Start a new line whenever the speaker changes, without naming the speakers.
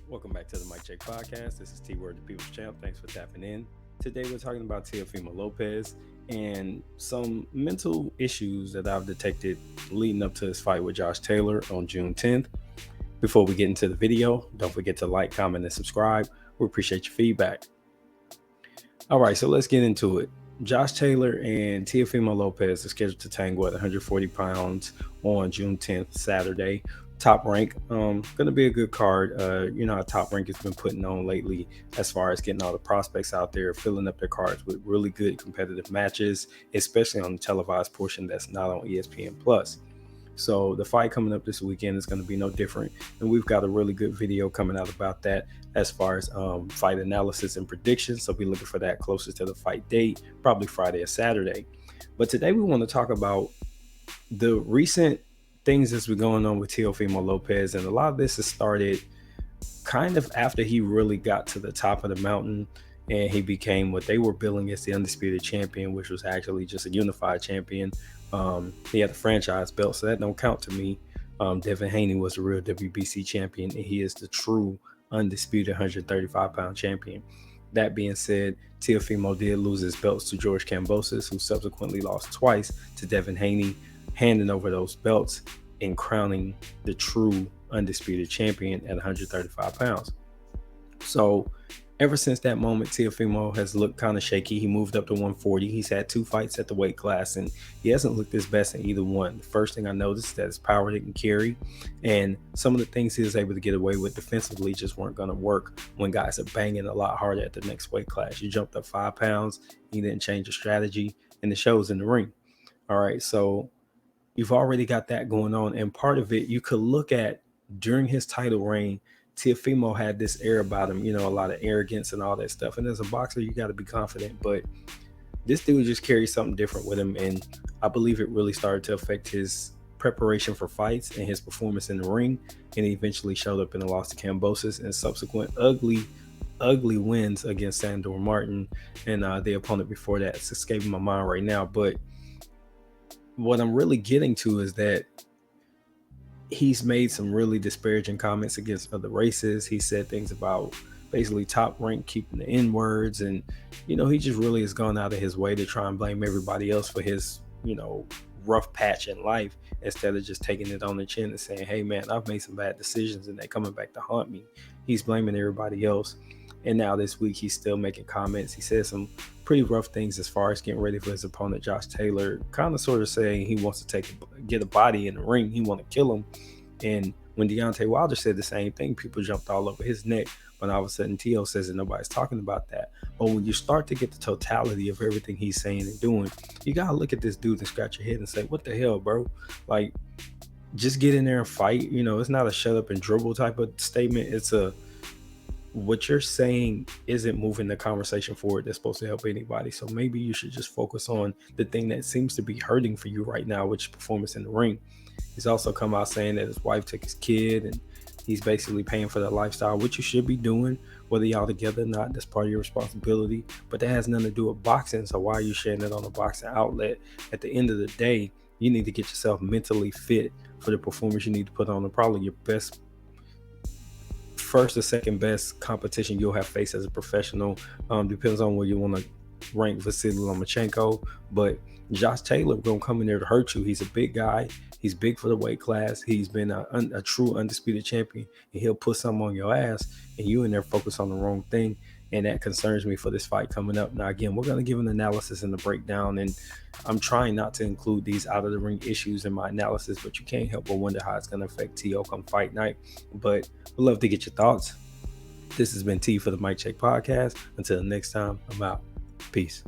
Welcome back to the Mic Check Podcast. This is T Word, the People's Champ. Thanks for tapping in. Today we're talking about Teofimo Lopez and some mental issues that I've detected leading up to his fight with Josh Taylor on June 10th. Before we get into the video, don't forget to like, comment, and subscribe. We appreciate your feedback. All right, so let's get into it. Josh Taylor and Teofimo Lopez are scheduled to tangle at 140 pounds on June 10th, Saturday. Top Rank, going to be a good card. You know how Top Rank has been putting on lately as far as getting all the prospects out there, filling up their cards with really good competitive matches, especially on the televised portion that's not on ESPN+. So the fight coming up this weekend is going to be no different. And we've got a really good video coming out about that as far as fight analysis and predictions. So be looking for that closer to the fight date, probably Friday or Saturday. But today we want to talk about the recent things that's been going on with Teofimo Lopez. And a lot of this has started kind of after he really got to the top of the mountain and he became what they were billing as the undisputed champion, which was actually just a unified champion. He had a franchise belt, so that don't count to me. Devin Haney was the real WBC champion, and he is the true undisputed 135-pound champion. That being said, Teofimo did lose his belts to George Kambosos, who subsequently lost twice to Devin Haney, handing over those belts and crowning the true undisputed champion at 135 pounds. So ever since that moment, Teofimo has looked kind of shaky. He moved up to 140. He's had 2 fights at the weight class, and he hasn't looked his best in either one. The first thing I noticed is that his power didn't carry, and some of the things he was able to get away with defensively just weren't going to work when guys are banging a lot harder at the next weight class. You jumped up 5 pounds, you didn't change your strategy, and it shows in the ring. All right, so you've already got that going on, and part of it you could look at during his title reign. Teofimo had this air about him, a lot of arrogance and all that stuff. And as a boxer, you got to be confident. But this dude just carries something different with him. And I believe it really started to affect his preparation for fights and his performance in the ring. And he eventually showed up in a loss to Kambosos and subsequent ugly wins against Sandor Martin and the opponent before that. It's escaping my mind right now. But what I'm really getting to is that he's made some really disparaging comments against other races. He said things about basically Top Rank keeping the N-words. And, he just really has gone out of his way to try and blame everybody else for his, rough patch in life instead of just taking it on the chin and saying, hey, man, I've made some bad decisions and they're coming back to haunt me. He's blaming everybody else. And now this week, he's still making comments. He said some pretty rough things as far as getting ready for his opponent, Josh Taylor, kind of sort of saying he wants to get a body in the ring. He want to kill him. And when Deontay Wilder said the same thing, people jumped all over his neck. But all of a sudden, Teo says that nobody's talking about that. But when you start to get the totality of everything he's saying and doing, you got to look at this dude and scratch your head and say, what the hell, bro? Like, just get in there and fight. It's not a shut up and dribble type of statement. It's what you're saying isn't moving the conversation forward that's supposed to help anybody. So maybe you should just focus on the thing that seems to be hurting for you right now, which is performance in the ring. He's also come out saying that his wife took his kid and he's basically paying for that lifestyle, which you should be doing, whether y'all together or not. That's part of your responsibility. But that has nothing to do with boxing. So why are you sharing it on a boxing outlet? At the end of the day, you need to get yourself mentally fit for the performance you need to put on, and probably your best first or second best competition you'll have faced as a professional. Depends on where you want to rank Vasily Lomachenko, but Josh Taylor gonna come in there to hurt you. He's a big guy. He's big for the weight class. He's been a true undisputed champion, and he'll put something on your ass, and you in there focus on the wrong thing. And that concerns me for this fight coming up. Now, again, we're going to give an analysis and a breakdown, and I'm trying not to include these out-of-the-ring issues in my analysis, but you can't help but wonder how it's going to affect T.O. come fight night. But we'd love to get your thoughts. This has been T for the Mic Check Podcast. Until next time, I'm out. Peace.